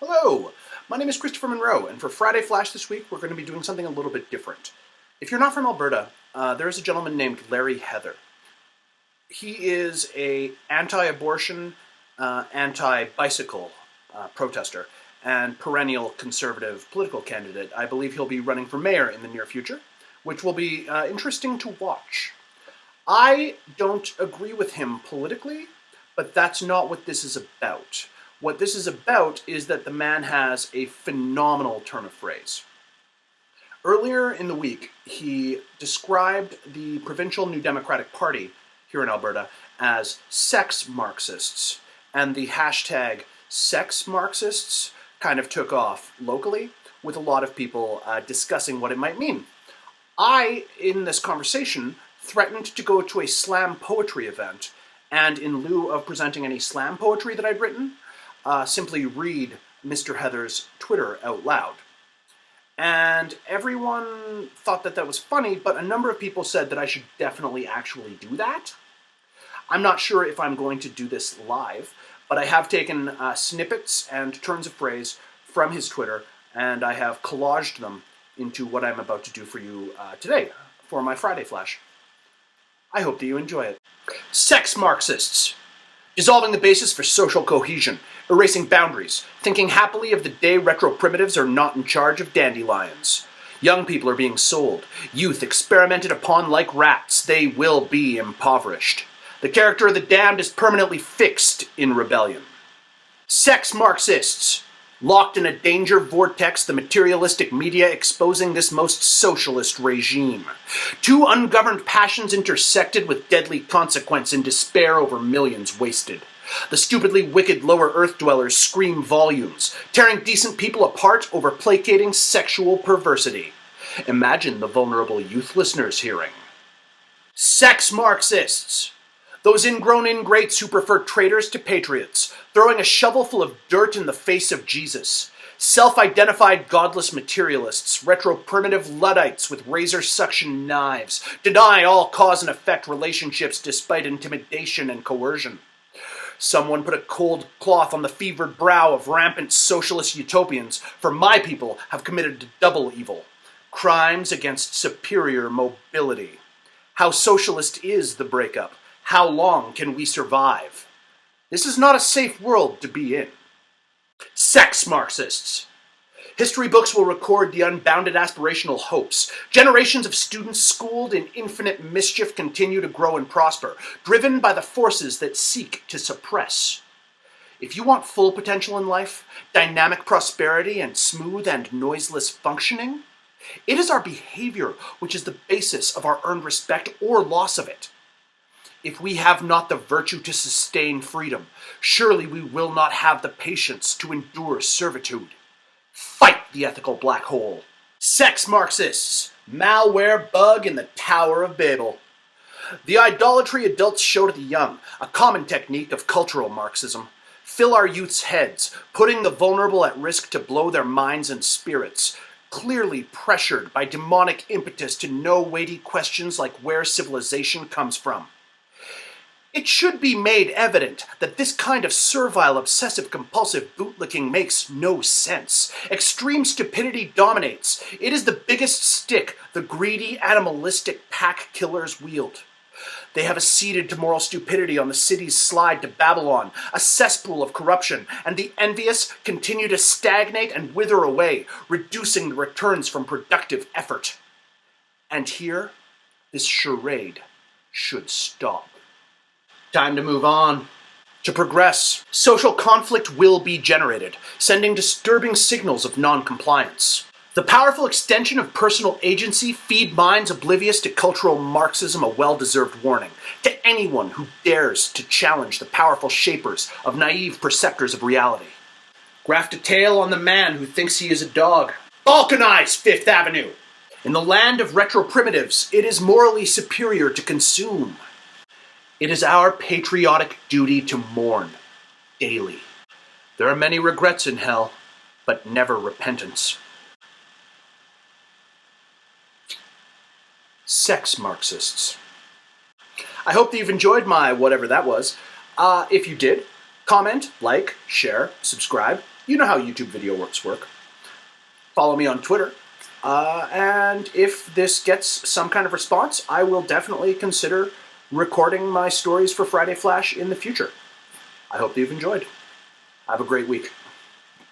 Hello, my name is Parker-Munroe, and for Friday Flash this week, we're going to be doing something a little bit different. If you're not from Alberta, there is a gentleman named Larry Heather. He is a anti-abortion, anti-bicycle protester and perennial conservative political candidate. I believe he'll be running for mayor in the near future, which will be interesting to watch. I don't agree with him politically, but that's not what this is about. What this is about is that the man has a phenomenal turn of phrase. Earlier in the week, he described the provincial New Democratic Party here in Alberta as sex Marxists, and the hashtag sex Marxists kind of took off locally, with a lot of people discussing what it might mean. I, in this conversation, threatened to go to a slam poetry event, and in lieu of presenting any slam poetry that I'd written, simply read Mr. Heather's Twitter out loud. And everyone thought that that was funny, but a number of people said that I should definitely actually do that. I'm not sure if I'm going to do this live, but I have taken snippets and turns of phrase from his Twitter, and I have collaged them into what I'm about to do for you today for my Friday Flash. I hope that you enjoy it. Sex Marxists. Dissolving the basis for social cohesion, erasing boundaries, thinking happily of the day retro-primitives are not in charge of dandelions. Young people are being sold, youth experimented upon like rats, they will be impoverished. The character of the damned is permanently fixed in rebellion. Sex Marxists. Locked in a danger vortex, the materialistic media exposing this most socialist regime. Two ungoverned passions intersected with deadly consequence in despair over millions wasted. The stupidly wicked lower earth dwellers scream volumes, tearing decent people apart over placating sexual perversity. Imagine the vulnerable youth listeners hearing. Sex Marxists. Those ingrown ingrates who prefer traitors to patriots, throwing a shovelful of dirt in the face of Jesus. Self-identified godless materialists, retro-primitive Luddites with razor-suction knives, deny all cause and effect relationships despite intimidation and coercion. Someone put a cold cloth on the fevered brow of rampant socialist utopians, for my people have committed double evil. Crimes against superior mobility. How socialist is the breakup? How long can we survive? This is not a safe world to be in. Sex Marxists. History books will record the unbounded aspirational hopes. Generations of students schooled in infinite mischief continue to grow and prosper, driven by the forces that seek to suppress. If you want full potential in life, dynamic prosperity, and smooth and noiseless functioning, it is our behavior which is the basis of our earned respect or loss of it. If we have not the virtue to sustain freedom, surely we will not have the patience to endure servitude. Fight the ethical black hole. Sex Marxists. Malware bug in the Tower of Babel. The idolatry adults show to the young, a common technique of cultural Marxism. Fill our youth's heads, putting the vulnerable at risk to blow their minds and spirits, clearly pressured by demonic impetus to know weighty questions like where civilization comes from. It should be made evident that this kind of servile, obsessive-compulsive bootlicking makes no sense. Extreme stupidity dominates. It is the biggest stick the greedy, animalistic pack killers wield. They have acceded to moral stupidity on the city's slide to Babylon, a cesspool of corruption, and the envious continue to stagnate and wither away, reducing the returns from productive effort. And here, this charade should stop. Time to move on. To progress, social conflict will be generated, sending disturbing signals of non-compliance. The powerful extension of personal agency feed minds oblivious to cultural Marxism a well-deserved warning to anyone who dares to challenge the powerful shapers of naive perceptors of reality. Graft a tail on the man who thinks he is a dog. Balkanize Fifth Avenue! In the land of retro-primitives, it is morally superior to consume. It is our patriotic duty to mourn daily. There are many regrets in hell, but never repentance. Sex Marxists. I hope that you've enjoyed my whatever that was. If you did, Comment, like, share, subscribe. You know how YouTube video work. Follow me on Twitter. And if this gets some kind of response, I will definitely consider recording my stories for Friday Flash in the future. I hope that you've enjoyed. Have a great week.